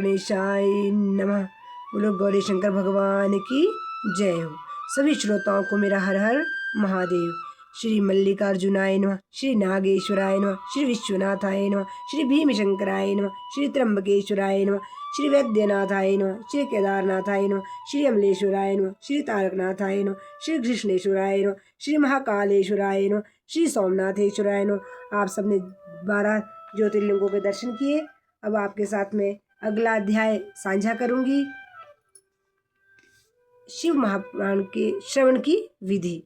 गणेशाय नमः। बोलो गौरी शंकर भगवान की जय हो। सभी श्रोताओं को मेरा हर हर महादेव। श्री मल्लिकार्जुनाय नमः, श्री नागेश्वराय नमः, श्री विश्वनाथाय नमः, श्री भीमशंकराय नमः, श्री त्र्यंबकेश्वराय नमः, श्री वैद्यनाथाय नमः, श्री केदारनाथाय नमः, श्री अमलेश्वराय नमः, श्री तारकनाथाय नमः, श्री कृष्णेश्वराय नमः, श्री महाकालेश्वराय नमः, श्री सोमनाथेश्वराय नमः। आप सबने 12 ज्योतिर्लिंगों के दर्शन किए। अब आपके साथ में अगला अध्याय साझा करूंगी, शिव महापुराण के श्रवण की विधि।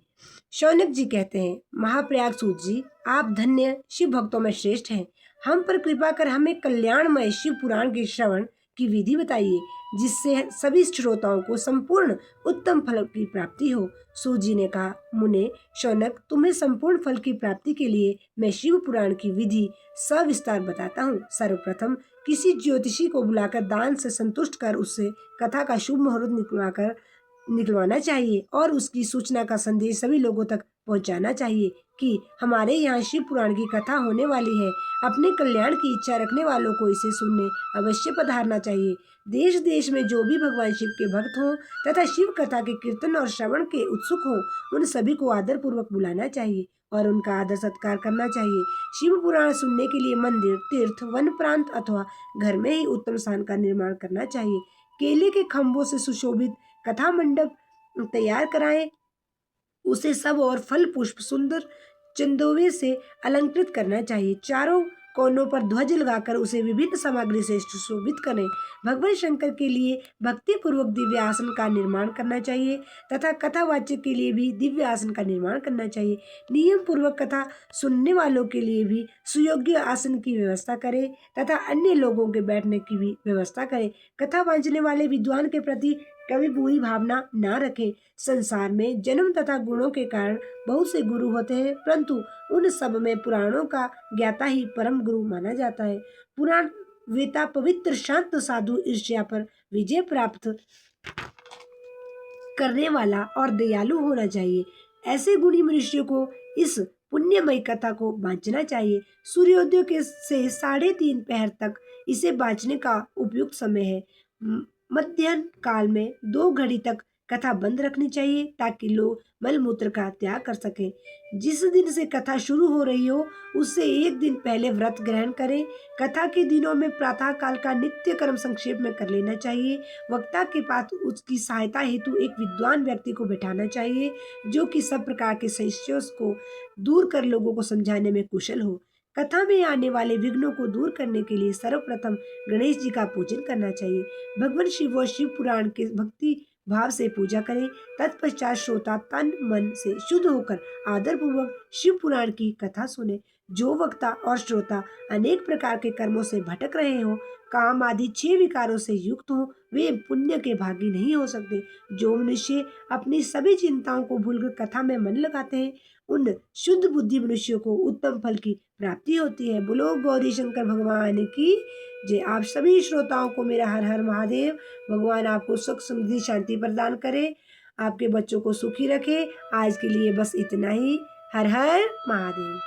शौनक जी कहते हैं, महाप्रयाग सूत जी, आप धन्य शिव भक्तों में श्रेष्ठ हैं। हम पर कृपा कर हमें कल्याणमय शिव पुराण के श्रवण की विधि बताइए, जिससे सभी श्रोताओं को संपूर्ण उत्तम फल की प्राप्ति हो। सूत जी ने कहा, मुने शौनक, तुम्हें संपूर्ण फल की प्राप्ति के लिए मैं शिव पुराण की विधि सविस्तार बताता हूँ। सर्वप्रथम किसी ज्योतिषी को बुलाकर दान से संतुष्ट कर उससे कथा का शुभ मुहूर्त निकलवाना चाहिए और उसकी सूचना का संदेश सभी लोगों तक पहुंचाना चाहिए कि हमारे यहाँ शिव पुराण की कथा होने वाली है। अपने कल्याण की इच्छा रखने वालों को इसे सुनने अवश्य पधारना चाहिए। देश देश में जो भी भगवान शिव के भक्त हों तथा शिव कथा के कीर्तन और श्रवण के उत्सुक हों, उन सभी को आदर पूर्वक बुलाना चाहिए और उनका आदर सत्कार करना चाहिए। शिव पुराण सुनने के लिए मंदिर, तीर्थ, वन प्रांत अथवा घर में ही उत्तम स्थान का निर्माण करना चाहिए। केले के खंभों से सुशोभित कथा मंडप तैयार कराएं, उसे सब और फल पुष्प सुंदर चंदोवे से अलंकृत करना चाहिए। चारों कोनों पर ध्वज लगाकर उसे विभिन्न सामग्री से सुशोभित करें। भगवान शंकर के लिए भक्ति पूर्वक दिव्य आसन का निर्माण करना चाहिए तथा कथावाचक के लिए भी दिव्य आसन का निर्माण करना चाहिए। नियम पूर्वक कथा सुनने वालों के लिए भी सुयोग्य आसन की व्यवस्था करें तथा अन्य लोगों के बैठने की भी व्यवस्था करें। कथा वांचने वाले विद्वान के प्रति कभी बुरी भावना ना रखें। संसार में जन्म तथा गुणों के कारण बहुत से गुरु होते हैं, परंतु उन सब में पुराणों का ज्ञाता ही परम गुरु माना जाता है। पुराण वेता पवित्र शांत साधु ईर्ष्या पर विजय प्राप्त करने वाला और दयालु होना चाहिए। ऐसे गुणी मनुष्य को इस पुण्यमयी कथा को बांचना चाहिए। सूर्योदय के से 3:30 पहर तक इसे बांचने का उपयुक्त समय है। मध्याह्न काल में 2 घड़ी तक कथा बंद रखनी चाहिए ताकि लोग मल मूत्र का त्याग कर सकें। जिस दिन से कथा शुरू हो रही हो उससे 1 दिन पहले व्रत ग्रहण करें। कथा के दिनों में प्रातः काल का नित्य कर्म संक्षेप में कर लेना चाहिए। वक्ता के पास उसकी सहायता हेतु एक विद्वान व्यक्ति को बैठाना चाहिए जो कि सब प्रकार के संशयों को दूर कर लोगों को समझाने में कुशल हो। कथा में आने वाले विघ्नों को दूर करने के लिए सर्वप्रथम गणेश जी का पूजन करना चाहिए। भगवान शिव व शिव पुराण के भक्ति भाव से पूजा करें। तत्पश्चात श्रोता तन मन से शुद्ध होकर आदर पूर्वक शिव पुराण की कथा सुने। जो वक्ता और श्रोता अनेक प्रकार के कर्मों से भटक रहे हो, काम आदि 6 विकारों से युक्त हो, वे पुण्य के भागी नहीं हो सकते। जो मनुष्य अपनी सभी चिंताओं को भूलकर कथा में मन लगाते हैं, उन शुद्ध बुद्धि मनुष्यों को उत्तम फल की प्राप्ति होती है। बोलो गौरी शंकर भगवान की जय। आप सभी श्रोताओं को मेरा हर हर महादेव। भगवान आपको सुख समृद्धि शांति प्रदान करे, आपके बच्चों को सुखी रखे। आज के लिए बस इतना ही। हर हर महादेव।